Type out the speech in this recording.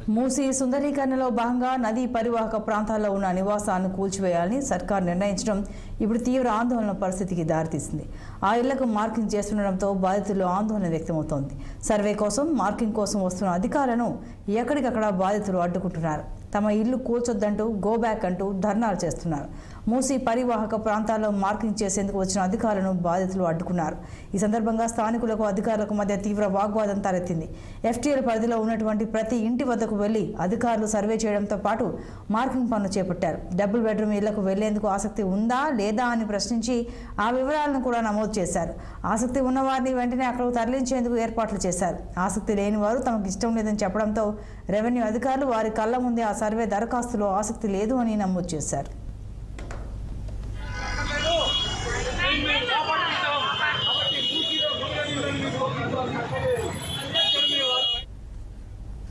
మూసీ సుందరీకరణలో భాగంగా నదీ పరివాహక ప్రాంతాల్లో ఉన్న నివాసాలను కూల్చివేయాలని సర్కార్ నిర్ణయించడం ఇప్పుడు తీవ్ర ఆందోళన పరిస్థితికి దారితీసింది. ఆ ఇళ్లకు మార్కింగ్ చేస్తుండటంతో బాధితుల్లో ఆందోళన వ్యక్తమవుతోంది. సర్వే కోసం, మార్కింగ్ కోసం వస్తున్న అధికారులను ఎక్కడికక్కడ బాధితులు అడ్డుకుంటున్నారు. తమ ఇల్లు కూల్చొద్దంటూ గోబ్యాక్ అంటూ ధర్నాలు చేస్తున్నారు. మూసీ పరివాహక ప్రాంతాల్లో మార్కింగ్ చేసేందుకు వచ్చిన అధికారులను బాధితులు అడ్డుకున్నారు. ఈ సందర్భంగా స్థానికులకు అధికారులకు మధ్య తీవ్ర వాగ్వాదం తలెత్తింది. ఎఫ్టీఎల్ పరిధిలో ఉన్నటువంటి ప్రతి ఇంటి వద్దకు వెళ్లి అధికారులు సర్వే చేయడంతో పాటు మార్కింగ్ పనులు చేపట్టారు. డబుల్ బెడ్రూమ్ ఇళ్లకు వెళ్లేందుకు ఆసక్తి ఉందా లేదా అని ప్రశ్నించి ఆ వివరాలను కూడా నమోదు చేశారు. ఆసక్తి ఉన్నవారిని వెంటనే అక్కడకు తరలించేందుకు ఏర్పాట్లు చేశారు. ఆసక్తి లేని వారు తమకు ఇష్టం లేదని చెప్పడంతో రెవెన్యూ అధికారులు వారి కళ్ల ముందే ఆ సర్వే దరఖాస్తులో ఆసక్తి లేదు అని నమోదు చేశారు.